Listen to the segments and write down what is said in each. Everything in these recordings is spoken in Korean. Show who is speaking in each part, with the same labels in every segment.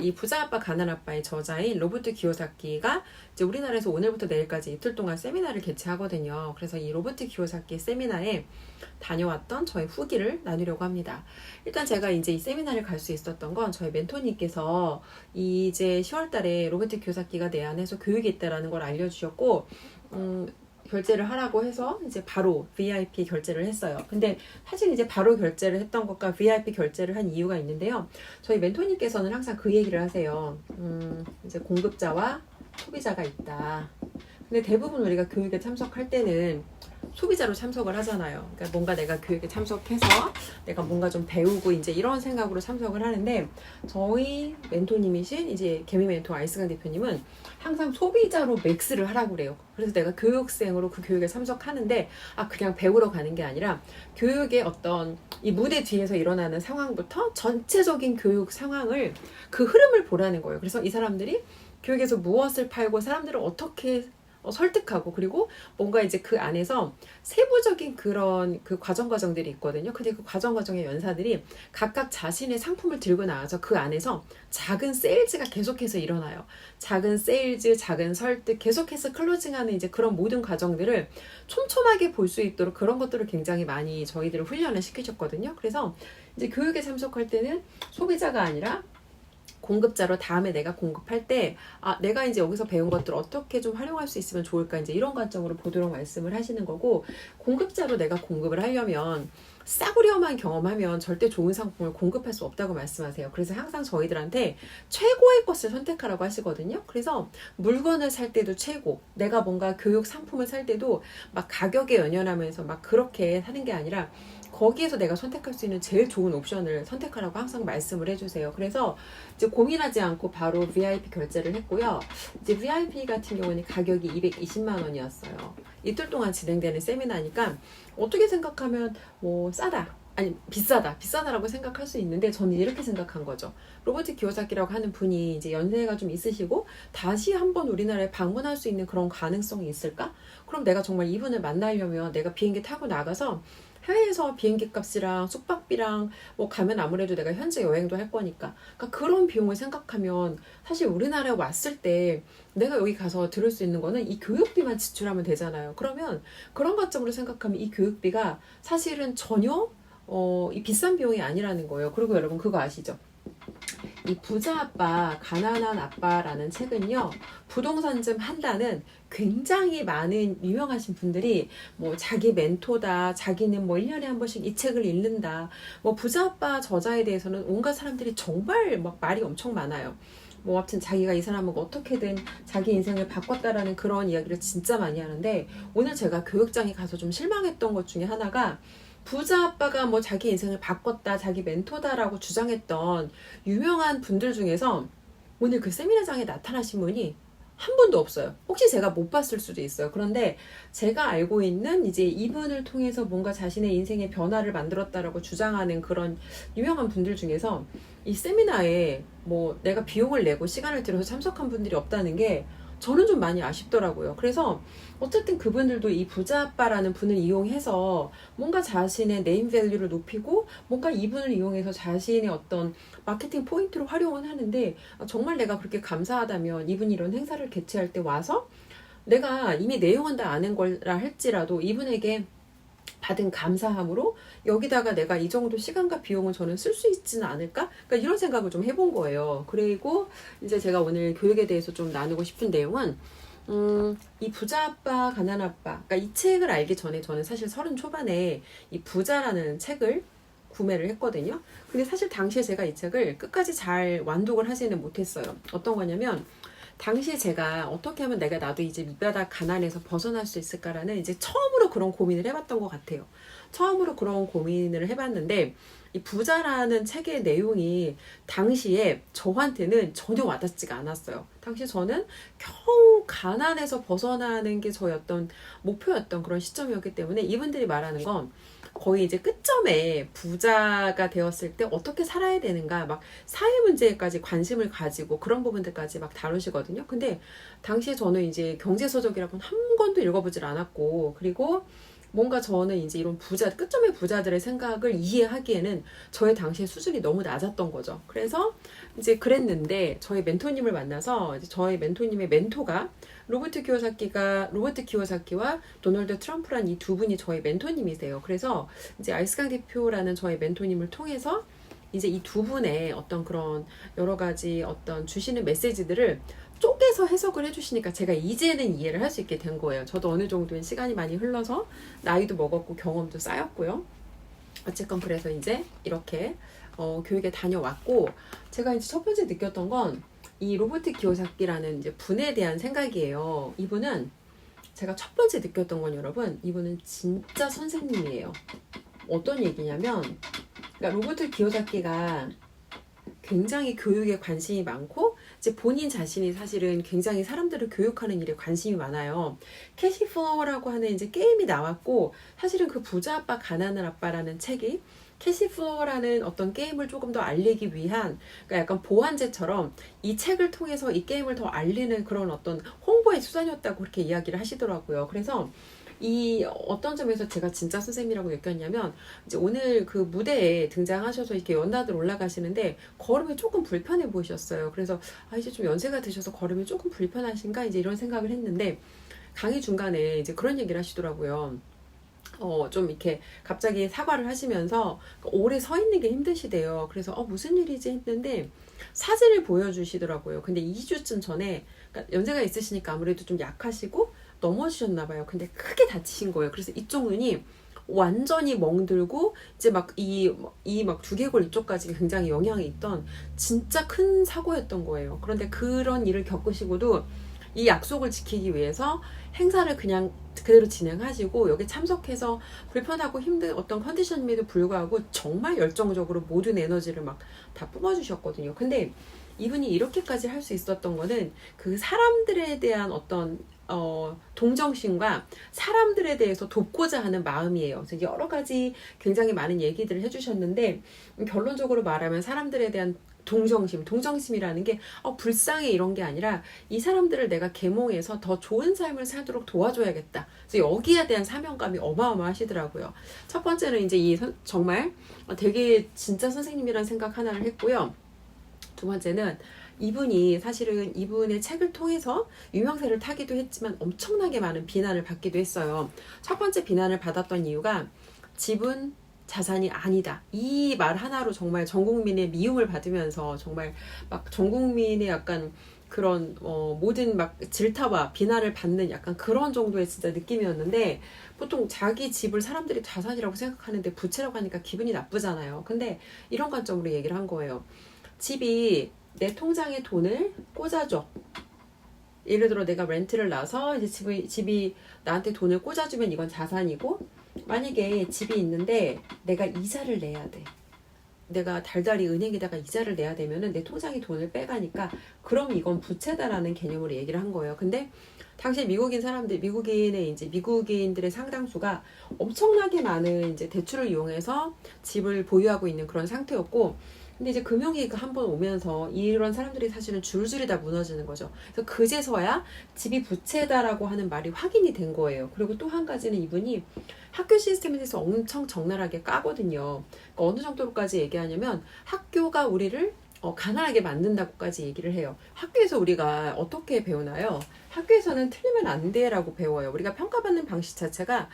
Speaker 1: 이 부자 아빠 가난 아빠의 저자인 로버트 기요사키가 이제 우리나라에서 오늘부터 내일까지 이틀 동안 세미나를 개최하거든요. 그래서 이 로버트 기요사키 세미나에 다녀왔던 저의 후기를 나누려고 합니다. 일단 제가 이제 이 세미나를 갈 수 있었던 건 저희 멘토님께서 이제 10월 달에 로버트 기요사키가 내한해서 교육이 있다라는 걸 알려주셨고, 결제를 하라고 해서 이제 바로 VIP 결제를 했어요. 근데 사실 이제 바로 결제를 했던 것과 VIP 결제를 한 이유가 있는데요. 저희 멘토님께서는 항상 그 얘기를 하세요. 이제 공급자와 소비자가 있다. 근데 대부분 우리가 교육에 참석할 때는 소비자로 참석을 하잖아요. 그러니까 뭔가 내가 교육에 참석해서 내가 뭔가 좀 배우고 이제 이런 생각으로 참석을 하는데, 저희 멘토님이신 이제 개미 멘토 아이스강 대표님은 항상 소비자로 맥스를 하라고 그래요. 그래서 내가 교육생으로 그 교육에 참석하는데, 그냥 배우러 가는 게 아니라 교육의 어떤 이 무대 뒤에서 일어나는 상황부터 전체적인 교육 상황을, 그 흐름을 보라는 거예요. 그래서 이 사람들이 교육에서 무엇을 팔고 사람들을 어떻게 설득하고, 그리고 뭔가 이제 그 안에서 세부적인 그런 그 과정들이 있거든요. 근데 그 과정의 연사들이 각각 자신의 상품을 들고 나와서 그 안에서 작은 세일즈가 계속해서 일어나요. 작은 세일즈, 작은 설득, 계속해서 클로징하는 이제 그런 모든 과정들을 촘촘하게 볼 수 있도록 그런 것들을 굉장히 많이 저희들을 훈련을 시키셨거든요. 그래서 이제 교육에 참석할 때는 소비자가 아니라 공급자로 다음에 내가 공급할 때 내가 이제 여기서 배운 것들 어떻게 좀 활용할 수 있으면 좋을까, 이제 이런 관점으로 보도록 말씀을 하시는 거고, 공급자로 내가 공급을 하려면 싸구려만 경험하면 절대 좋은 상품을 공급할 수 없다고 말씀하세요. 그래서 항상 저희들한테 최고의 것을 선택하라고 하시거든요. 그래서 물건을 살 때도 최고, 내가 뭔가 교육 상품을 살 때도 막 가격에 연연하면서 막 그렇게 사는 게 아니라 거기에서 내가 선택할 수 있는 제일 좋은 옵션을 선택하라고 항상 말씀을 해주세요. 그래서 이제 고민하지 않고 바로 VIP 결제를 했고요. 이제 VIP 같은 경우는 가격이 220만 원이었어요. 이틀 동안 진행되는 세미나니까 어떻게 생각하면 뭐 싸다, 아니 비싸다라고 생각할 수 있는데, 저는 이렇게 생각한 거죠. 로버트 기요사키라고 하는 분이 이제 연세가 좀 있으시고 다시 한번 우리나라에 방문할 수 있는 그런 가능성이 있을까? 그럼 내가 정말 이분을 만나려면 내가 비행기 타고 나가서 해외에서 비행기 값이랑 숙박비랑 뭐 가면 아무래도 내가 현지 여행도 할 거니까, 그러니까 그런 비용을 생각하면 사실 우리나라에 왔을 때 내가 여기 가서 들을 수 있는 거는 이 교육비만 지출하면 되잖아요. 그러면 그런 관점으로 생각하면 이 교육비가 사실은 전혀 이 비싼 비용이 아니라는 거예요. 그리고 여러분 그거 아시죠? 이 부자 아빠, 가난한 아빠라는 책은요, 부동산 좀 한다는 굉장히 많은 유명하신 분들이 뭐 자기 멘토다, 자기는 뭐 1년에 한 번씩 이 책을 읽는다, 뭐 부자 아빠 저자에 대해서는 온갖 사람들이 정말 막 말이 엄청 많아요. 뭐 아무튼 자기가 이 사람은 어떻게든 자기 인생을 바꿨다라는 그런 이야기를 진짜 많이 하는데, 오늘 제가 교육장에 가서 좀 실망했던 것 중에 하나가, 부자 아빠가 뭐 자기 인생을 바꿨다, 자기 멘토다라고 주장했던 유명한 분들 중에서 오늘 그 세미나장에 나타나신 분이 한 분도 없어요. 혹시 제가 못 봤을 수도 있어요. 그런데 제가 알고 있는 이제 이분을 통해서 뭔가 자신의 인생의 변화를 만들었다라고 주장하는 그런 유명한 분들 중에서 이 세미나에 뭐 내가 비용을 내고 시간을 들여서 참석한 분들이 없다는 게 저는 좀 많이 아쉽더라고요. 그래서 어쨌든 그분들도 이 부자 아빠라는 분을 이용해서 뭔가 자신의 네임 밸류를 높이고 뭔가 이분을 이용해서 자신의 어떤 마케팅 포인트로 활용은 하는데, 정말 내가 그렇게 감사하다면 이분이 이런 행사를 개최할 때 와서 내가 이미 내용은 다 아는 거라 할지라도 이분에게 받은 감사함으로 여기다가 내가 이 정도 시간과 비용을 저는 쓸 수 있지는 않을까? 그러니까 이런 생각을 좀 해본 거예요. 그리고 이제 제가 오늘 교육에 대해서 좀 나누고 싶은 내용은, 이 부자 아빠, 가난 아빠. 그러니까 이 책을 알기 전에 저는 사실 30 초반에 이 부자라는 책을 구매를 했거든요. 근데 사실 당시에 제가 이 책을 끝까지 잘 완독을 하지는 못했어요. 어떤 거냐면, 당시에 제가 어떻게 하면 내가 나도 이제 밑바닥 가난에서 벗어날 수 있을까라는 이제 처음으로 그런 고민을 해봤던 것 같아요. 처음으로 그런 고민을 해봤는데, 이 부자라는 책의 내용이 당시에 저한테는 전혀 와닿지가 않았어요. 당시 저는 겨우 가난에서 벗어나는 게 저의 어떤 목표였던 그런 시점이었기 때문에, 이분들이 말하는 건 거의 이제 끝점에 부자가 되었을 때 어떻게 살아야 되는가, 막 사회 문제까지 관심을 가지고 그런 부분들까지 막 다루시거든요. 근데 당시에 저는 이제 경제서적이라고는 한 권도 읽어보질 않았고, 그리고 뭔가 저는 이제 이런 부자, 끝점의 부자들의 생각을 이해하기에는 저의 당시의 수준이 너무 낮았던 거죠. 그래서 이제 그랬는데 저희 멘토님을 만나서 이제 저희 멘토님의 멘토가 로버트 키오사키와 도널드 트럼프란 이 두 분이 저희 멘토님이세요. 그래서 이제 알스강 대표라는 저희 멘토님을 통해서 이제 이 두 분의 어떤 그런 여러 가지 어떤 주시는 메시지들을 쪼개서 해석을 해주시니까 제가 이제는 이해를 할 수 있게 된 거예요. 저도 어느 정도의 시간이 많이 흘러서 나이도 먹었고 경험도 쌓였고요. 어쨌건 그래서 이제 이렇게 교육에 다녀왔고, 제가 이제 첫 번째 느꼈던 건 이 로버트 기요사키라는 이제 분에 대한 생각이에요. 이분은 제가 첫 번째 느꼈던 건, 여러분, 이분은 진짜 선생님이에요. 어떤 얘기냐면, 그러니까 로버트 기요사키가 굉장히 교육에 관심이 많고 이제 본인 자신이 사실은 굉장히 사람들을 교육하는 일에 관심이 많아요. 캐시 플로어라고 하는 이제 게임이 나왔고, 사실은 그 부자 아빠 가난한 아빠라는 책이 캐시 플로어라는 어떤 게임을 조금 더 알리기 위한, 그러니까 약간 보완제처럼 이 책을 통해서 이 게임을 더 알리는 그런 어떤 홍보의 수단이었다고 그렇게 이야기를 하시더라고요. 그래서 이 어떤 점에서 제가 진짜 선생님이라고 느꼈냐면, 이제 오늘 그 무대에 등장하셔서 이렇게 연단들 올라가시는데 걸음이 조금 불편해 보이셨어요. 그래서 이제 좀 연세가 드셔서 걸음이 조금 불편하신가 이제 이런 생각을 했는데, 강의 중간에 이제 그런 얘기를 하시더라고요. 좀 이렇게 갑자기 사과를 하시면서 오래 서 있는 게 힘드시대요. 그래서 무슨 일이지 했는데 사진을 보여주시더라고요. 근데 2주쯤 전에, 그러니까 연세가 있으시니까 아무래도 좀 약하시고 넘어지셨나 봐요. 근데 크게 다치신 거예요. 그래서 이쪽 눈이 완전히 멍들고 이제 막 이 막 두개골 이쪽까지 굉장히 영향이 있던 진짜 큰 사고였던 거예요. 그런데 그런 일을 겪으시고도 이 약속을 지키기 위해서 행사를 그냥 그대로 진행하시고 여기 참석해서 불편하고 힘든 어떤 컨디션임에도 불구하고 정말 열정적으로 모든 에너지를 막 다 뿜어주셨거든요. 근데 이분이 이렇게까지 할 수 있었던 거는 그 사람들에 대한 어떤 동정심과 사람들에 대해서 돕고자 하는 마음이에요. 그래서 여러 가지 굉장히 많은 얘기들을 해주셨는데, 결론적으로 말하면 사람들에 대한 동정심이라는 게 불쌍해 이런 게 아니라 이 사람들을 내가 계몽해서 더 좋은 삶을 살도록 도와줘야겠다. 그래서 여기에 대한 사명감이 어마어마하시더라고요. 첫 번째는 이제 정말 되게 진짜 선생님이라는 생각 하나를 했고요. 두 번째는 이분이 사실은 이분의 책을 통해서 유명세를 타기도 했지만 엄청나게 많은 비난을 받기도 했어요. 첫 번째 비난을 받았던 이유가 집은 자산이 아니다. 이 말 하나로 정말 전 국민의 미움을 받으면서 정말 막 전 국민의 약간 그런 모든 막 질타와 비난을 받는 약간 그런 정도의 진짜 느낌이었는데, 보통 자기 집을 사람들이 자산이라고 생각하는데 부채라고 하니까 기분이 나쁘잖아요. 근데 이런 관점으로 얘기를 한 거예요. 집이 내 통장에 돈을 꽂아줘. 예를 들어 내가 렌트를 나서 이제 집이 나한테 돈을 꽂아주면 이건 자산이고, 만약에 집이 있는데 내가 이자를 내야 돼. 내가 달달이 은행에다가 이자를 내야 되면은 내 통장에 돈을 빼가니까 그럼 이건 부채다라는 개념으로 얘기를 한 거예요. 근데 당시 미국인들의 상당수가 엄청나게 많은 이제 대출을 이용해서 집을 보유하고 있는 그런 상태였고, 근데 이제 금융위기가 한번 오면서 이런 사람들이 사실은 줄줄이 다 무너지는 거죠. 그래서 그제서야 집이 부채다라고 하는 말이 확인이 된 거예요. 그리고 또 한 가지는 이분이 학교 시스템에 대해서 엄청 적나라하게 까거든요. 그러니까 어느 정도로까지 얘기하냐면 학교가 우리를 가난하게 만든다고까지 얘기를 해요. 학교에서 우리가 어떻게 배우나요? 학교에서는 틀리면 안 돼라고 배워요. 우리가 평가받는 방식 자체가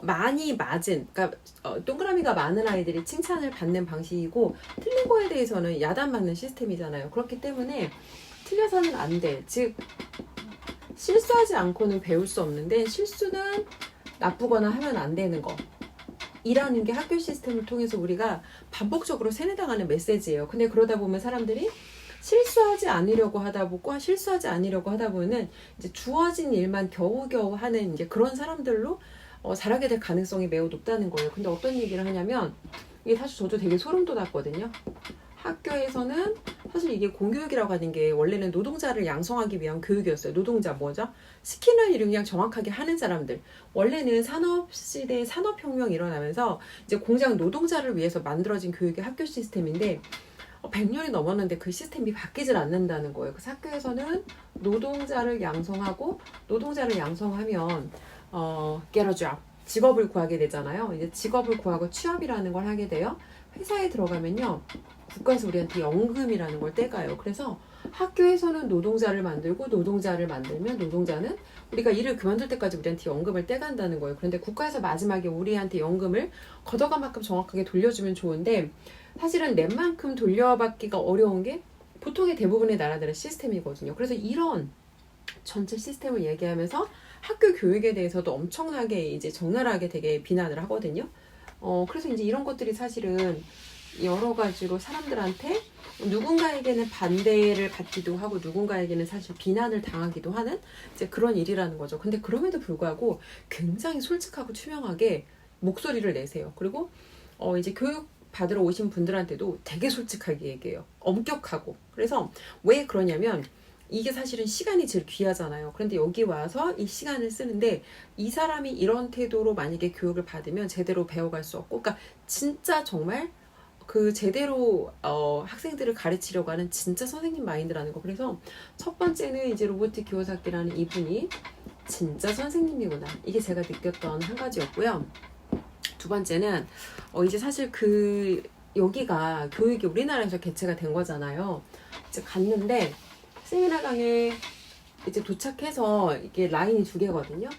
Speaker 1: 많이 맞은, 그러니까 동그라미가 많은 아이들이 칭찬을 받는 방식이고, 틀린 거에 대해서는 야단맞는 시스템이잖아요. 그렇기 때문에 틀려서는 안 돼. 즉 실수하지 않고는 배울 수 없는데, 실수는 나쁘거나 하면 안 되는 거 이라는 게 학교 시스템을 통해서 우리가 반복적으로 세뇌당하는 메시지예요. 근데 그러다 보면 사람들이 실수하지 않으려고 하다 보면은 이제 주어진 일만 겨우겨우 하는 이제 그런 사람들로 자라게 될 가능성이 매우 높다는 거예요. 근데 어떤 얘기를 하냐면, 이게 사실 저도 되게 소름 돋았거든요. 학교에서는 사실 이게 공교육이라고 하는 게 원래는 노동자를 양성하기 위한 교육이었어요. 노동자 뭐죠? 시키는 일을 그냥 정확하게 하는 사람들. 원래는 산업시대에 산업혁명이 일어나면서 이제 공장 노동자를 위해서 만들어진 교육의 학교 시스템인데, 100년이 넘었는데 그 시스템이 바뀌질 않는다는 거예요. 그래서 학교에서는 노동자를 양성하고, 노동자를 양성하면 get a job, 직업을 구하게 되잖아요. 이제 직업을 구하고 취업이라는 걸 하게 돼요. 회사에 들어가면요. 국가에서 우리한테 연금이라는 걸 떼가요. 그래서 학교에서는 노동자를 만들고 노동자를 만들면 노동자는 우리가 일을 그만둘 때까지 우리한테 연금을 떼간다는 거예요. 그런데 국가에서 마지막에 우리한테 연금을 걷어간 만큼 정확하게 돌려주면 좋은데 사실은 낸 만큼 돌려받기가 어려운 게 보통의 대부분의 나라들의 시스템이거든요. 그래서 이런 전체 시스템을 얘기하면서 학교 교육에 대해서도 엄청나게 이제 적나라하게 되게 비난을 하거든요. 그래서 이제 이런 것들이 사실은 여러 가지로 사람들한테 누군가에게는 반대를 받기도 하고 누군가에게는 사실 비난을 당하기도 하는 이제 그런 일이라는 거죠. 근데 그럼에도 불구하고 굉장히 솔직하고 투명하게 목소리를 내세요. 그리고 이제 교육 받으러 오신 분들한테도 되게 솔직하게 얘기해요. 엄격하고. 그래서 왜 그러냐면 이게 사실은 시간이 제일 귀하잖아요. 그런데 여기 와서 이 시간을 쓰는데 이 사람이 이런 태도로 만약에 교육을 받으면 제대로 배워갈 수 없고, 그러니까 진짜 정말 그 제대로 학생들을 가르치려고 하는 진짜 선생님 마인드라는 거. 그래서 첫 번째는 이제 로버트 기요사키라는 이분이 진짜 선생님이구나. 이게 제가 느꼈던 한 가지였고요. 두 번째는 이제 사실 여기가 교육이 우리나라에서 개최가 된 거잖아요. 이제 갔는데 세미나 강에 이제 도착해서 이게 라인이 2개거든요.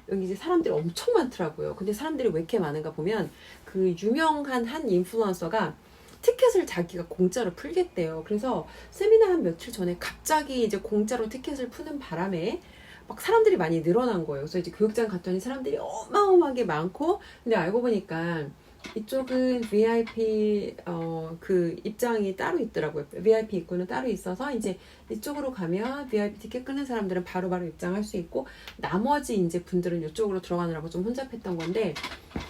Speaker 1: 여기 이제 사람들이 엄청 많더라고요. 근데 사람들이 왜 이렇게 많은가 보면 그 유명한 한 인플루언서가 티켓을 자기가 공짜로 풀겠대요. 그래서 세미나 한 며칠 전에 갑자기 이제 공짜로 티켓을 푸는 바람에 막 사람들이 많이 늘어난 거예요. 그래서 이제 교육장 갔더니 사람들이 어마어마하게 많고, 근데 알고 보니까 이쪽은 VIP 그 입장이 따로 있더라고요. VIP 입구는 따로 있어서 이제 이쪽으로 가면 VIP 티켓 끊는 사람들은 바로바로 입장할 수 있고, 나머지 이제 분들은 이쪽으로 들어가느라고 좀 혼잡했던 건데,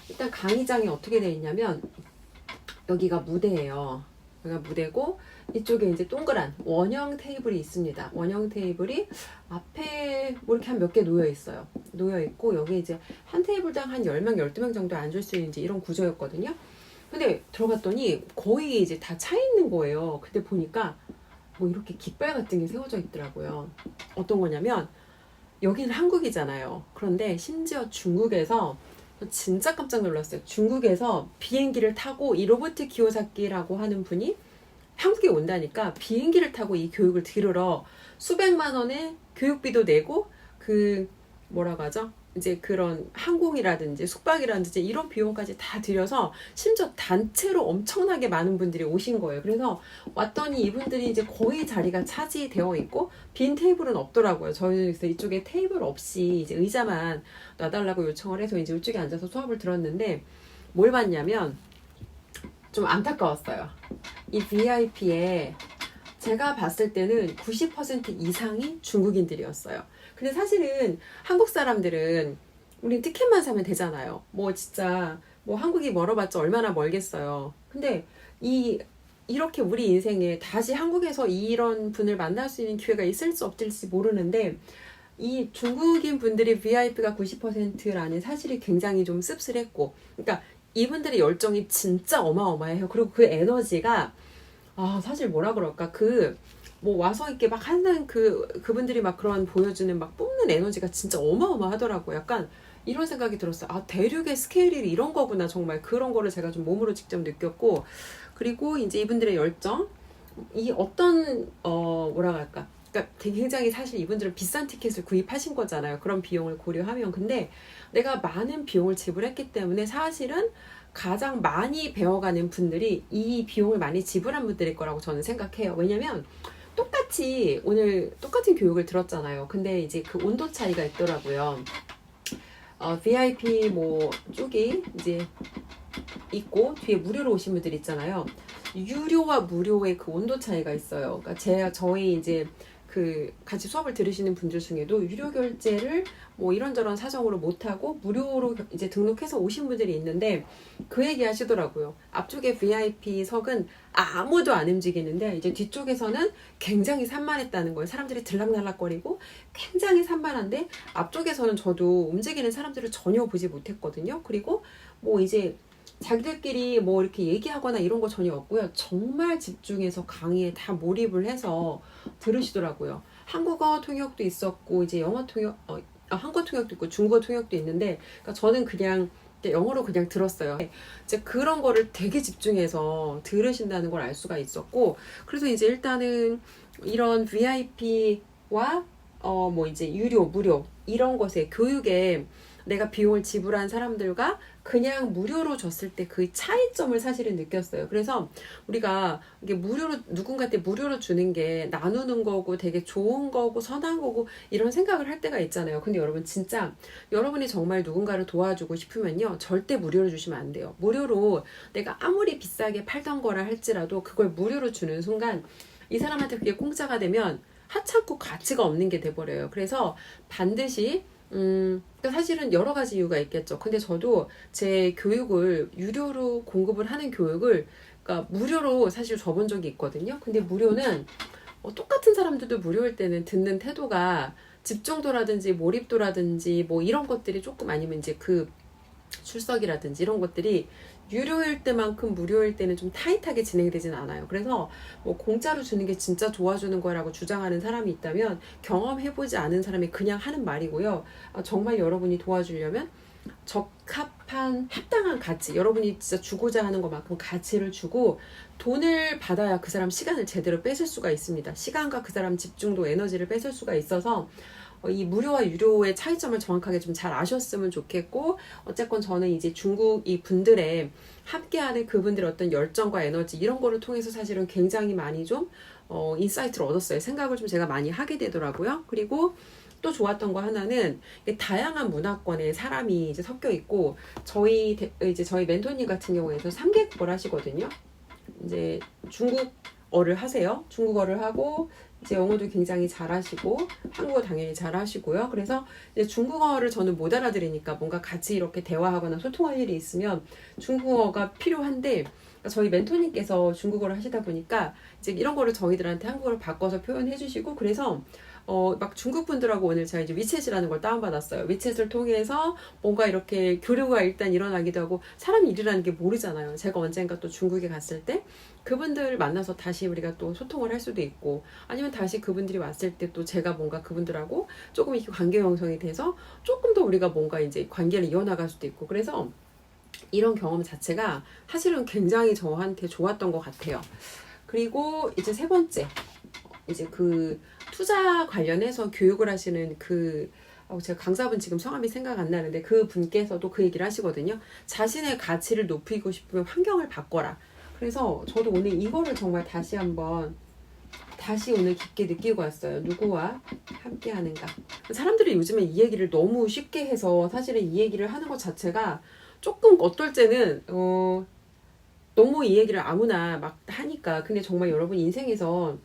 Speaker 1: 일단 강의장이 어떻게 되어 있냐면 여기가 무대예요. 여기가 무대고 이쪽에 이제 동그란 원형 테이블이 있습니다. 원형 테이블이 앞에 뭐 이렇게 한 몇 개 놓여 있어요. 놓여 있고 여기 이제 한 테이블당 한 10명, 12명 정도 앉을 수 있는 이제 이런 구조였거든요. 근데 들어갔더니 거의 이제 다 차 있는 거예요. 근데 보니까 뭐 이렇게 깃발 같은 게 세워져 있더라고요. 어떤 거냐면 여기는 한국이잖아요. 그런데 심지어 중국에서 진짜 깜짝 놀랐어요. 중국에서 비행기를 타고 이 로버트 기요사키라고 하는 분이 한국에 온다니까 비행기를 타고 이 교육을 들으러 수백만 원의 교육비도 내고 그 뭐라고 하죠? 이제 그런 항공이라든지 숙박이라든지 이런 비용까지 다 들여서 심지어 단체로 엄청나게 많은 분들이 오신 거예요. 그래서 왔더니 이분들이 이제 거의 자리가 차지되어 있고 빈 테이블은 없더라고요. 저희는 그래서 이쪽에 테이블 없이 이제 의자만 놔달라고 요청을 해서 이제 이쪽에 앉아서 수업을 들었는데 뭘 봤냐면 좀 안타까웠어요. 이 VIP에 제가 봤을 때는 90% 이상이 중국인들이었어요. 근데 사실은 한국 사람들은 우린 티켓만 사면 되잖아요. 뭐 진짜 뭐 한국이 멀어봤자 얼마나 멀겠어요. 근데 이렇게 우리 인생에 다시 한국에서 이런 분을 만날 수 있는 기회가 있을지 없을지 모르는데 이 중국인 분들이 VIP가 90%라는 사실이 굉장히 좀 씁쓸했고, 그러니까 이분들의 열정이 진짜 어마어마해요. 그리고 그 에너지가 사실 뭐라 그럴까 뭐 와서 이렇게 막 하는 그분들이 막 그런 보여주는 막 뿜는 에너지가 진짜 어마어마하더라고요. 약간 이런 생각이 들었어요. 대륙의 스케일이 이런 거구나. 정말 그런 거를 제가 좀 몸으로 직접 느꼈고, 그리고 이제 이분들의 열정, 이 어떤 뭐라 할까, 그러니까 굉장히 사실 이분들은 비싼 티켓을 구입하신 거잖아요. 그런 비용을 고려하면. 근데 내가 많은 비용을 지불했기 때문에 사실은 가장 많이 배워가는 분들이 이 비용을 많이 지불한 분들일 거라고 저는 생각해요. 왜냐면 똑같이 오늘 똑같은 교육을 들었잖아요. 근데 이제 그 온도 차이가 있더라고요. VIP 뭐 쪽이 이제 있고 뒤에 무료로 오신 분들 있잖아요. 유료와 무료의 그 온도 차이가 있어요. 그러니까 저희 이제 같이 수업을 들으시는 분들 중에도 유료 결제를 뭐 이런저런 사정으로 못하고 무료로 이제 등록해서 오신 분들이 있는데 그 얘기 하시더라고요. 앞쪽에 VIP석은 아무도 안 움직이는데 이제 뒤쪽에서는 굉장히 산만했다는 거예요. 사람들이 들락날락거리고 굉장히 산만한데 앞쪽에서는 저도 움직이는 사람들을 전혀 보지 못했거든요. 그리고 뭐 이제 자기들끼리 뭐 이렇게 얘기하거나 이런 거 전혀 없고요. 정말 집중해서 강의에 다 몰입을 해서 들으시더라고요. 한국어 통역도 있었고 이제 영어 통역 한국 통역도 있고 중국어 통역도 있는데, 그러니까 저는 그냥 영어로 그냥 들었어요. 이제 그런 거를 되게 집중해서 들으신다는 걸 알 수가 있었고, 그래서 이제 일단은 이런 VIP와 뭐 이제 유료, 무료 이런 것에 교육에 내가 비용을 지불한 사람들과 그냥 무료로 줬을 때 그 차이점을 사실은 느꼈어요. 그래서 우리가 이게 무료로, 누군가한테 무료로 주는 게 나누는 거고 되게 좋은 거고 선한 거고 이런 생각을 할 때가 있잖아요. 근데 여러분, 진짜 여러분이 정말 누군가를 도와주고 싶으면요, 절대 무료로 주시면 안 돼요. 무료로 내가 아무리 비싸게 팔던 거라 할지라도 그걸 무료로 주는 순간 이 사람한테 그게 공짜가 되면 하찮고 가치가 없는 게 돼버려요. 그래서 반드시 그러니까 사실은 여러 가지 이유가 있겠죠. 근데 저도 제 교육을 유료로 공급을 하는 교육을, 그러니까 무료로 사실 줘본 적이 있거든요. 근데 무료는 똑같은 사람들도 무료일 때는 듣는 태도가 집중도라든지 몰입도라든지 뭐 이런 것들이 조금, 아니면 이제 그 출석이라든지 이런 것들이 유료일 때만큼 무료일 때는 좀 타이트하게 진행되진 않아요. 그래서 뭐 공짜로 주는 게 진짜 도와주는 거라고 주장하는 사람이 있다면 경험해보지 않은 사람이 그냥 하는 말이고요. 정말 여러분이 도와주려면 적합한 합당한 가치, 여러분이 진짜 주고자 하는 것만큼 가치를 주고 돈을 받아야 그 사람 시간을 제대로 뺏을 수가 있습니다. 시간과 그 사람 집중도, 에너지를 뺏을 수가 있어서 이 무료와 유료의 차이점을 정확하게 좀 잘 아셨으면 좋겠고, 어쨌건 저는 이제 중국 이 분들의 함께하는 그분들의 어떤 열정과 에너지 이런 거를 통해서 사실은 굉장히 많이 좀 인사이트를 얻었어요. 생각을 좀 제가 많이 하게 되더라고요. 그리고 또 좋았던 거 하나는 다양한 문화권의 사람이 이제 섞여 있고, 이제 저희 멘토님 같은 경우에는 3개국어를 하시거든요. 이제 중국어를 하세요. 중국어를 하고 이제 영어도 굉장히 잘하시고 한국어 당연히 잘하시고요. 그래서 이제 중국어를 저는 못 알아들으니까 뭔가 같이 이렇게 대화하거나 소통할 일이 있으면 중국어가 필요한데, 저희 멘토님께서 중국어를 하시다 보니까 이제 이런 거를 저희들한테 한국어로 바꿔서 표현해 주시고, 그래서 막 중국 분들하고 오늘 제가 이제 위챗이라는 걸 다운받았어요. 위챗을 통해서 뭔가 이렇게 교류가 일단 일어나기도 하고, 사람 일이라는 게 모르잖아요. 제가 언젠가 또 중국에 갔을 때 그분들 만나서 다시 우리가 또 소통을 할 수도 있고, 아니면 다시 그분들이 왔을 때 또 제가 뭔가 그분들하고 조금 이렇게 관계 형성이 돼서 조금 더 우리가 뭔가 이제 관계를 이어나갈 수도 있고, 그래서 이런 경험 자체가 사실은 굉장히 저한테 좋았던 것 같아요. 그리고 이제 세 번째, 이제 그 투자 관련해서 교육을 하시는 제가 강사분 지금 성함이 생각 안 나는데 그 분께서도 그 얘기를 하시거든요. 자신의 가치를 높이고 싶으면 환경을 바꿔라. 그래서 저도 오늘 이거를 정말 다시 오늘 깊게 느끼고 왔어요. 누구와 함께 하는가. 사람들이 요즘에 이 얘기를 너무 쉽게 해서 사실은 이 얘기를 하는 것 자체가 조금 어떨 때는 너무 이 얘기를 아무나 막 하니까. 근데 정말 여러분 인생에서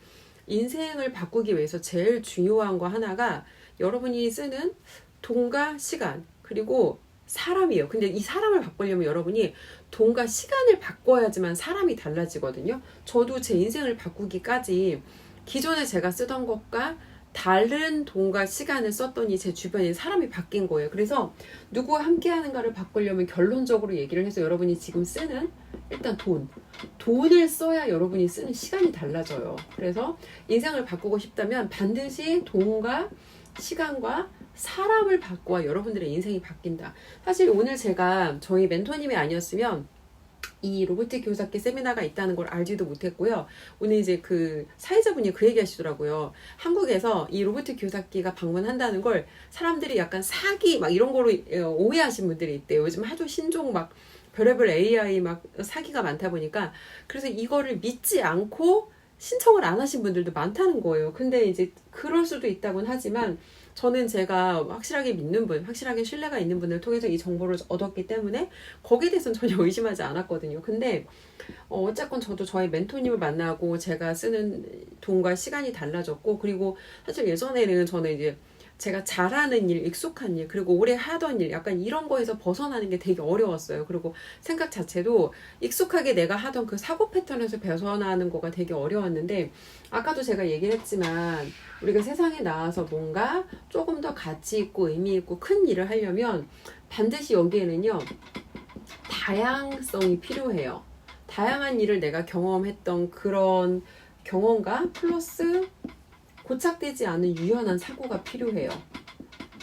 Speaker 1: 인생을 바꾸기 위해서 제일 중요한 거 하나가 여러분이 쓰는 돈과 시간, 그리고 사람이에요. 근데 이 사람을 바꾸려면 여러분이 돈과 시간을 바꿔야지만 사람이 달라지거든요. 저도 제 인생을 바꾸기까지 기존에 제가 쓰던 것과 다른 돈과 시간을 썼더니 제 주변에 사람이 바뀐 거예요. 그래서 누구와 함께 하는가를 바꾸려면 결론적으로 얘기를 해서 여러분이 지금 쓰는 일단 돈을 써야 여러분이 쓰는 시간이 달라져요. 그래서 인생을 바꾸고 싶다면 반드시 돈과 시간과 사람을 바꿔야 여러분들의 인생이 바뀐다. 사실 오늘 제가 저희 멘토님이 아니었으면 이 로보틱 교사께 세미나가 있다는 걸 알지도 못했고요. 오늘 이제 그 사회자분이 그 얘기 하시더라고요. 한국에서 이 로보틱 교사기가 방문한다는 걸 사람들이 약간 사기 막 이런 거로 오해하신 분들이 있대요. 요즘 하도 신종 막 별의별 AI 막 사기가 많다 보니까. 그래서 이거를 믿지 않고 신청을 안 하신 분들도 많다는 거예요. 근데 이제 그럴 수도 있다고는 하지만 저는 제가 확실하게 믿는 분, 확실하게 신뢰가 있는 분을 통해서 이 정보를 얻었기 때문에 거기에 대해서는 전혀 의심하지 않았거든요. 근데 어쨌건 저도 저희 멘토님을 만나고 제가 쓰는 돈과 시간이 달라졌고, 그리고 사실 예전에는 저는 이제 제가 잘하는 일, 익숙한 일, 그리고 오래 하던 일, 약간 이런 거에서 벗어나는 게 되게 어려웠어요. 그리고 생각 자체도 익숙하게 내가 하던 그 사고 패턴에서 벗어나는 거가 되게 어려웠는데, 아까도 제가 얘기를 했지만 우리가 세상에 나와서 뭔가 조금 더 가치 있고 의미 있고 큰 일을 하려면 반드시 여기에는요, 다양성이 필요해요. 다양한 일을 내가 경험했던 그런 경험과 플러스 고착되지 않은 유연한 사고가 필요해요.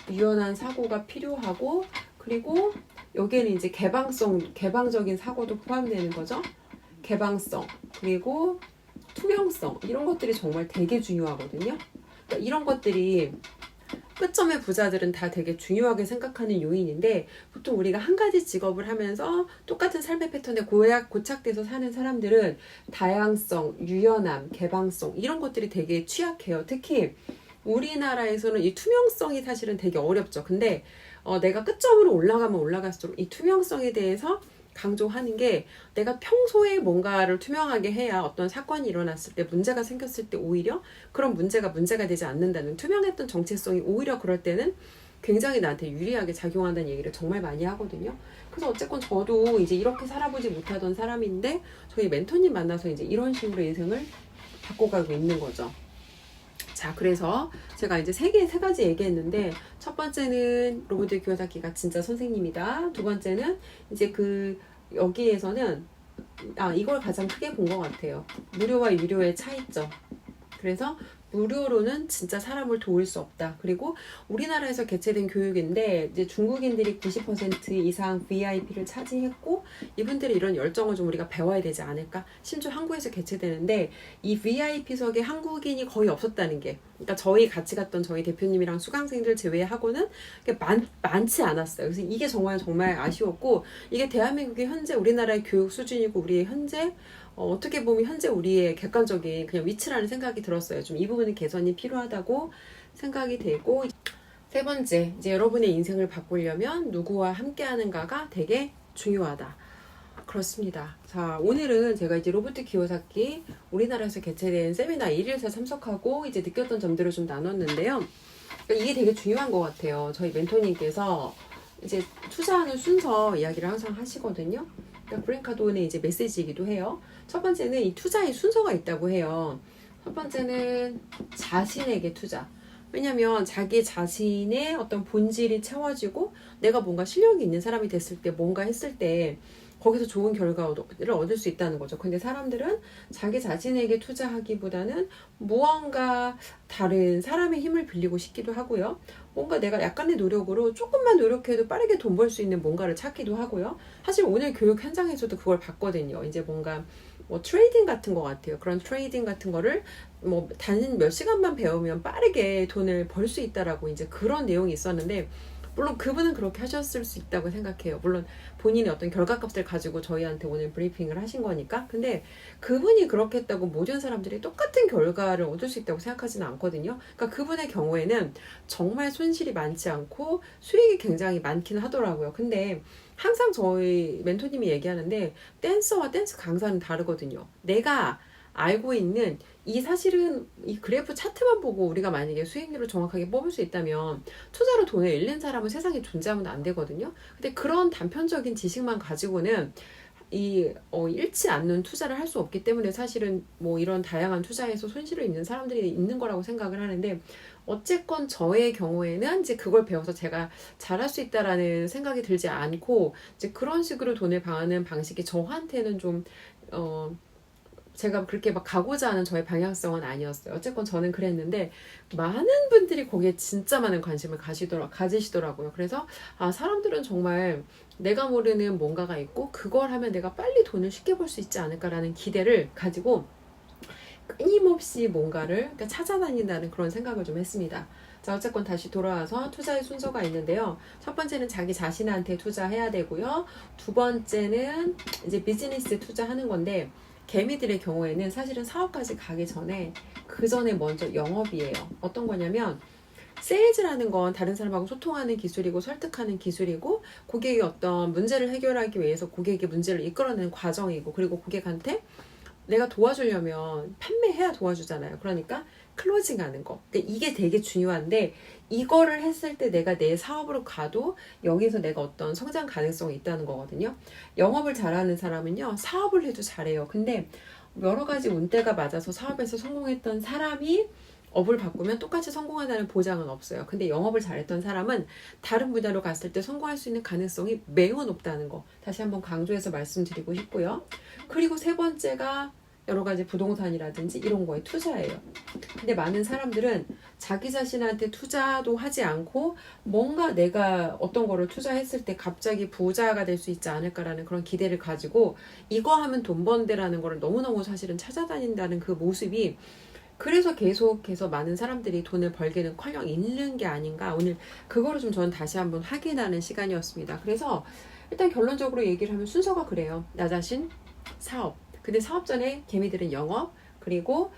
Speaker 1: 유연한 사고가 필요하고, 그리고 여기에는 이제 개방적인 사고도 포함되는 거죠. 개방성, 그리고 투명성, 이런 것들이 정말 되게 중요하거든요. 그러니까 이런 것들이 끝점의 부자들은 다 되게 중요하게 생각하는 요인인데, 보통 우리가 한 가지 직업을 하면서 똑같은 삶의 패턴에 고착돼서 사는 사람들은 다양성, 유연함, 개방성, 이런 것들이 되게 취약해요. 특히 우리나라에서는 이 투명성이 사실은 되게 어렵죠. 근데 내가 끝점으로 올라가면 올라갈수록 이 투명성에 대해서 강조하는 게, 내가 평소에 뭔가를 투명하게 해야 어떤 사건이 일어났을 때, 문제가 생겼을 때 오히려 그런 문제가 되지 않는다는, 투명했던 정체성이 오히려 그럴 때는 굉장히 나한테 유리하게 작용한다는 얘기를 정말 많이 하거든요. 그래서 어쨌건 저도 이제 이렇게 살아보지 못하던 사람인데, 저희 멘토님 만나서 이제 이런 식으로 인생을 바꿔가고 있는 거죠. 자, 그래서 제가 이제 세 가지 얘기했는데, 첫 번째는 로버트 키요사키가 진짜 선생님이다. 두 번째는 이제 여기에서는 이걸 가장 크게 본 것 같아요. 무료와 유료의 차이점. 그래서 무료로는 진짜 사람을 도울 수 없다. 그리고 우리나라에서 개최된 교육인데, 이제 중국인들이 90% 이상 VIP를 차지했고, 이분들의 이런 열정을 좀 우리가 배워야 되지 않을까? 심지어 한국에서 개최되는데 이 VIP석에 한국인이 거의 없었다는 게, 그러니까 저희 같이 갔던 저희 대표님이랑 수강생들 제외하고는 많지 않았어요. 그래서 이게 정말 아쉬웠고, 이게 대한민국의 현재 우리나라의 교육 수준이고, 우리의 현재 어떻게 보면 현재 우리의 객관적인 그냥 위치라는 생각이 들었어요. 좀 이 부분은 개선이 필요하다고 생각이 되고, 세 번째, 이제 여러분의 인생을 바꾸려면 누구와 함께 하는가가 되게 중요하다. 그렇습니다. 자, 오늘은 제가 이제 로버트 키요사키 우리나라에서 개최된 세미나 1일차 참석하고 이제 느꼈던 점들을 좀 나눴는데요. 그러니까 이게 되게 중요한 것 같아요. 저희 멘토님께서 이제 투자하는 순서 이야기를 항상 하시거든요. 그러니까 그린카드온의 이제 메시지이기도 해요. 첫 번째는 이 투자의 순서가 있다고 해요. 첫 번째는 자신에게 투자. 왜냐면 자기 자신의 어떤 본질이 채워지고, 내가 뭔가 실력이 있는 사람이 됐을 때, 뭔가 했을 때 거기서 좋은 결과를 얻을 수 있다는 거죠. 근데 사람들은 자기 자신에게 투자하기보다는 무언가 다른 사람의 힘을 빌리고 싶기도 하고요. 뭔가 내가 약간의 노력으로 조금만 노력해도 빠르게 돈 벌 수 있는 뭔가를 찾기도 하고요. 사실 오늘 교육 현장에서도 그걸 봤거든요. 이제 뭔가 트레이딩 같은 거 같아요. 그런 트레이딩 같은 거를 단 몇 시간만 배우면 빠르게 돈을 벌 수 있다라고 이제 그런 내용이 있었는데, 물론 그분은 그렇게 하셨을 수 있다고 생각해요. 물론 본인의 어떤 결과값을 가지고 저희한테 오늘 브리핑을 하신 거니까. 근데 그분이 그렇게 했다고 모든 사람들이 똑같은 결과를 얻을 수 있다고 생각하지는 않거든요. 그러니까 그분의 경우에는 정말 손실이 많지 않고 수익이 굉장히 많긴 하더라고요. 근데 항상 저희 멘토님이 얘기하는데, 댄서와 댄스 강사는 다르거든요. 내가 알고 있는 사실은 이 그래프 차트만 보고 우리가 만약에 수익률을 정확하게 뽑을 수 있다면 투자로 돈을 잃는 사람은 세상에 존재하면 안 되거든요. 근데 그런 단편적인 지식만 가지고는 잃지 않는 투자를 할 수 없기 때문에, 사실은 이런 다양한 투자에서 손실을 입는 사람들이 있는 거라고 생각을 하는데, 어쨌건 저의 경우에는 이제 그걸 배워서 제가 잘할 수 있다라는 생각이 들지 않고, 이제 그런 식으로 돈을 버는 방식이 저한테는 좀 제가 그렇게 가고자 하는 저의 방향성은 아니었어요. 어쨌건 저는 그랬는데, 많은 분들이 거기에 진짜 많은 관심을 가지시더라고요. 그래서 사람들은 정말 내가 모르는 뭔가가 있고, 그걸 하면 내가 빨리 돈을 쉽게 벌 수 있지 않을까라는 기대를 가지고 끊임없이 뭔가를 찾아다닌다는 그런 생각을 좀 했습니다. 자, 어쨌건 다시 돌아와서 투자의 순서가 있는데요. 첫 번째는 자기 자신한테 투자해야 되고요. 두 번째는 이제 비즈니스에 투자하는 건데, 개미들의 경우에는 사실은 사업까지 가기 전에 그 전에 먼저 영업이에요. 어떤 거냐면, 세일즈라는 건 다른 사람하고 소통하는 기술이고 설득하는 기술이고, 고객의 어떤 문제를 해결하기 위해서 고객의 문제를 이끌어내는 과정이고, 그리고 고객한테 내가 도와주려면 판매해야 도와주잖아요. 그러니까 클로징하는 거. 그러니까 이게 되게 중요한데, 이거를 했을 때 내가 내 사업으로 가도 여기서 내가 어떤 성장 가능성이 있다는 거거든요. 영업을 잘하는 사람은요, 사업을 해도 잘해요. 근데 여러 가지 운대가 맞아서 사업에서 성공했던 사람이 업을 바꾸면 똑같이 성공한다는 보장은 없어요. 근데 영업을 잘했던 사람은 다른 분야로 갔을 때 성공할 수 있는 가능성이 매우 높다는 거 다시 한번 강조해서 말씀드리고 싶고요. 그리고 세 번째가 여러 가지 부동산이라든지 이런 거에 투자해요. 근데 많은 사람들은 자기 자신한테 투자도 하지 않고 뭔가 내가 어떤 거를 투자했을 때 갑자기 부자가 될 수 있지 않을까라는 그런 기대를 가지고 이거 하면 돈 번대라는 거를 너무너무 사실은 찾아다닌다는 그 모습이, 그래서 계속해서 많은 사람들이 돈을 벌기는커녕 잃는 게 아닌가, 오늘 그거를 좀 저는 다시 한번 확인하는 시간이었습니다. 그래서 일단 결론적으로 얘기를 하면 순서가 그래요. 나 자신, 사업. 근데 사업 전에 개미들은 영업, 그리고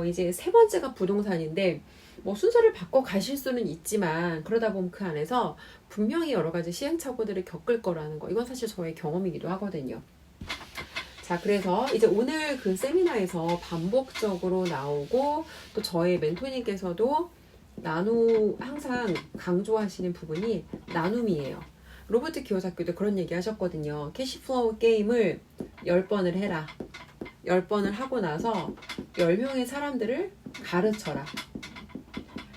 Speaker 1: 이제 세 번째가 부동산인데, 뭐 순서를 바꿔 가실 수는 있지만 그러다 보면 그 안에서 분명히 여러 가지 시행착오들을 겪을 거라는 거, 이건 사실 저의 경험이기도 하거든요. 자, 그래서 이제 오늘 그 세미나에서 반복적으로 나오고 또 저의 멘토님께서도 항상 강조하시는 부분이 나눔이에요. 로버트 기요사키도 그런 얘기 하셨거든요. 캐시플로우 게임을 10번을 해라. 10번을 하고 나서 10명의 사람들을 가르쳐라.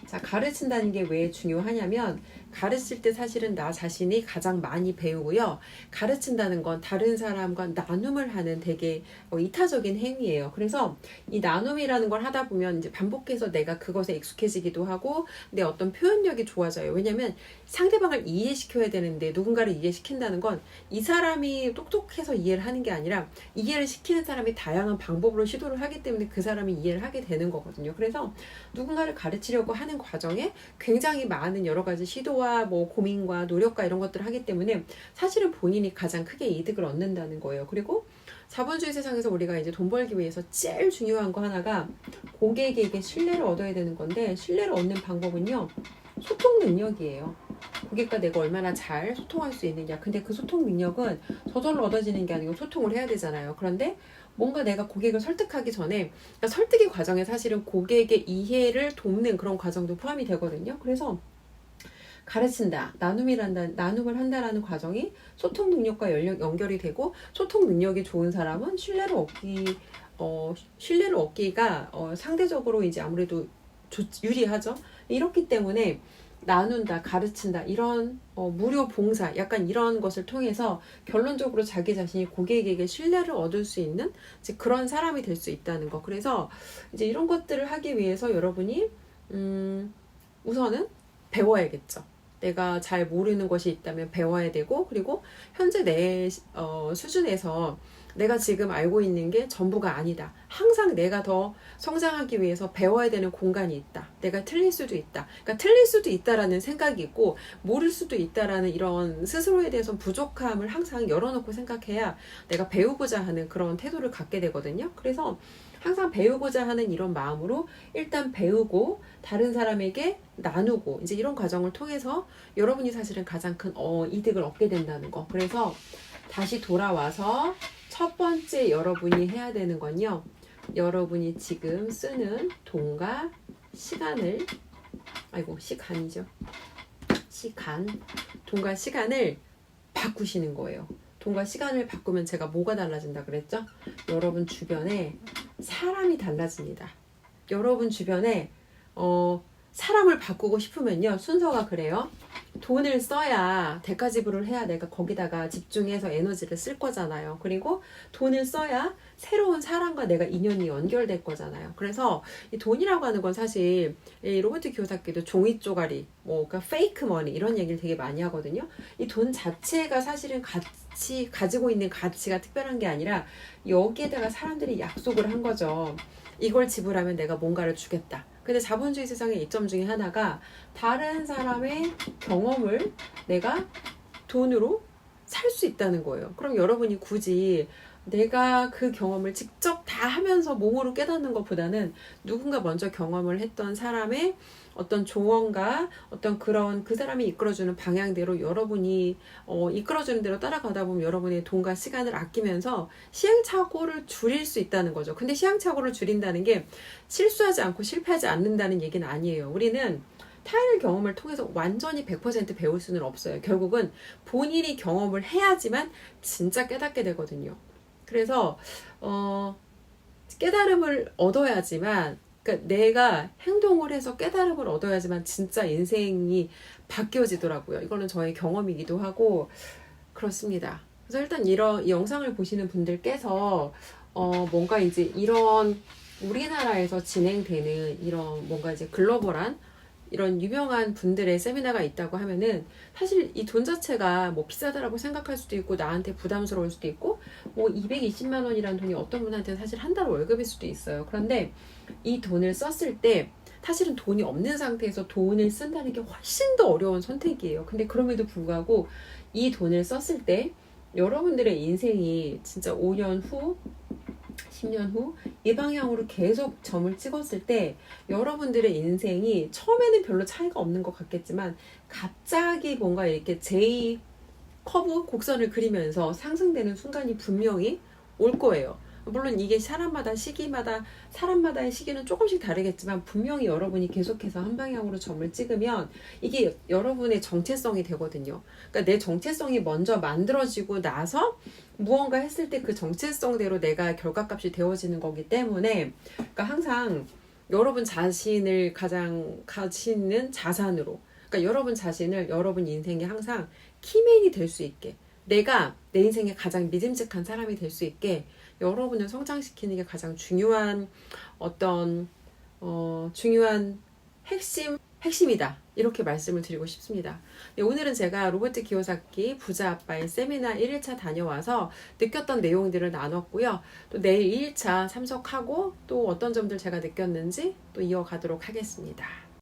Speaker 1: 자, 가르친다는 게 왜 중요하냐면, 가르칠 때 사실은 나 자신이 가장 많이 배우고요. 가르친다는 건 다른 사람과 나눔을 하는 되게 이타적인 행위예요. 그래서 이 나눔이라는 걸 하다 보면 이제 반복해서 내가 그것에 익숙해지기도 하고 내 어떤 표현력이 좋아져요. 왜냐면 상대방을 이해시켜야 되는데, 누군가를 이해시킨다는 건 이 사람이 똑똑해서 이해를 하는 게 아니라 이해를 시키는 사람이 다양한 방법으로 시도를 하기 때문에 그 사람이 이해를 하게 되는 거거든요. 그래서 누군가를 가르치려고 하는 과정에 굉장히 많은 여러 가지 시도와 뭐 고민과 노력과 이런 것들을 하기 때문에 사실은 본인이 가장 크게 이득을 얻는다는 거예요. 그리고 자본주의 세상에서 우리가 이제 돈 벌기 위해서 제일 중요한 거 하나가 고객에게 신뢰를 얻어야 되는 건데, 신뢰를 얻는 방법은요, 소통 능력이에요. 고객과 내가 얼마나 잘 소통할 수 있느냐. 근데 그 소통 능력은 저절로 얻어지는 게 아니고 소통을 해야 되잖아요. 그런데 뭔가 내가 고객을 설득하기 전에, 그러니까 설득의 과정에 사실은 고객의 이해를 돕는 그런 과정도 포함이 되거든요. 그래서 가르친다, 나눔을 한다라는 과정이 소통 능력과 연결이 되고, 소통 능력이 좋은 사람은 신뢰를 얻기가 상대적으로 이제 아무래도 유리하죠. 이렇기 때문에 나눈다, 가르친다, 이런 무료 봉사, 약간 이런 것을 통해서 결론적으로 자기 자신이 고객에게 신뢰를 얻을 수 있는 이제 그런 사람이 될 수 있다는 거. 그래서 이제 이런 것들을 하기 위해서 여러분이 우선은 배워야겠죠. 내가 잘 모르는 것이 있다면 배워야 되고, 그리고 현재 내 수준에서 내가 지금 알고 있는 게 전부가 아니다. 항상 내가 더 성장하기 위해서 배워야 되는 공간이 있다. 내가 틀릴 수도 있다. 그러니까 틀릴 수도 있다라는 생각이 있고, 모를 수도 있다라는 이런 스스로에 대해서 부족함을 항상 열어놓고 생각해야 내가 배우고자 하는 그런 태도를 갖게 되거든요. 그래서 항상 배우고자 하는 이런 마음으로 일단 배우고 다른 사람에게 나누고, 이제 이런 과정을 통해서 여러분이 사실은 가장 큰 이득을 얻게 된다는 거. 그래서 다시 돌아와서 첫 번째 여러분이 해야 되는 건요, 여러분이 지금 쓰는 돈과 시간을, 돈과 시간을 바꾸시는 거예요. 돈과 시간을 바꾸면 제가 뭐가 달라진다 그랬죠? 여러분 주변에 사람이 달라집니다. 여러분 주변에 사람을 바꾸고 싶으면요, 순서가 그래요. 돈을 써야, 대가 지불을 해야 내가 거기다가 집중해서 에너지를 쓸 거잖아요. 그리고 돈을 써야 새로운 사람과 내가 인연이 연결될 거잖아요. 그래서 이 돈이라고 하는 건 사실 이 로버트 기요사키도 종이 쪼가리, 그러니까 페이크 머니 이런 얘기를 되게 많이 하거든요. 이 돈 자체가 사실은 가지고 있는 가치가 특별한 게 아니라 여기에다가 사람들이 약속을 한 거죠. 이걸 지불하면 내가 뭔가를 주겠다. 근데 자본주의 세상의 이점 중에 하나가 다른 사람의 경험을 내가 돈으로 살 수 있다는 거예요. 그럼 여러분이 굳이 내가 그 경험을 직접 다 하면서 몸으로 깨닫는 것보다는 누군가 먼저 경험을 했던 사람의 어떤 조언과 어떤 그런 그 사람이 이끌어주는 방향대로 여러분이 이끌어주는 대로 따라가다 보면 여러분의 돈과 시간을 아끼면서 시행착오를 줄일 수 있다는 거죠. 근데 시행착오를 줄인다는 게 실수하지 않고 실패하지 않는다는 얘기는 아니에요. 우리는 타인의 경험을 통해서 완전히 100% 배울 수는 없어요. 결국은 본인이 경험을 해야지만 진짜 깨닫게 되거든요. 그래서 깨달음을 얻어야지만, 그러니까 내가 행동을 해서 깨달음을 얻어야지만 진짜 인생이 바뀌어지더라고요. 이거는 저의 경험이기도 하고 그렇습니다. 그래서 일단 이 영상을 보시는 분들께서 뭔가 이제 이런 우리나라에서 진행되는 이런 뭔가 이제 글로벌한 이런 유명한 분들의 세미나가 있다고 하면은 사실 이 돈 자체가 뭐 비싸다라고 생각할 수도 있고 나한테 부담스러울 수도 있고 뭐 220만 원이라는 돈이 어떤 분한테는 사실 한 달 월급일 수도 있어요. 그런데 이 돈을 썼을 때 사실은 돈이 없는 상태에서 돈을 쓴다는 게 훨씬 더 어려운 선택이에요. 근데 그럼에도 불구하고 이 돈을 썼을 때 여러분들의 인생이 진짜 5년 후 10년 후 이 방향으로 계속 점을 찍었을 때 여러분들의 인생이 처음에는 별로 차이가 없는 것 같겠지만 갑자기 뭔가 이렇게 J 커브 곡선을 그리면서 상승되는 순간이 분명히 올 거예요. 물론 이게 사람마다 시기마다 사람마다의 시기는 조금씩 다르겠지만 분명히 여러분이 계속해서 한 방향으로 점을 찍으면 이게 여러분의 정체성이 되거든요. 그러니까 내 정체성이 먼저 만들어지고 나서 무언가 했을 때 그 정체성대로 내가 결과값이 되어지는 거기 때문에 그러니까 항상 여러분 자신을 가장 가치는 자산으로 그러니까 여러분 자신을 여러분 인생에 항상 키맨이 될 수 있게 내가 내 인생에 가장 믿음직한 사람이 될 수 있게 여러분을 성장시키는 게 가장 중요한 어떤 중요한 핵심이다 이렇게 말씀을 드리고 싶습니다. 네, 오늘은 제가 로버트 키요사키 부자 아빠의 세미나 1일차 다녀와서 느꼈던 내용들을 나눴고요. 또 내일 2일차 참석하고 또 어떤 점들 제가 느꼈는지 또 이어가도록 하겠습니다.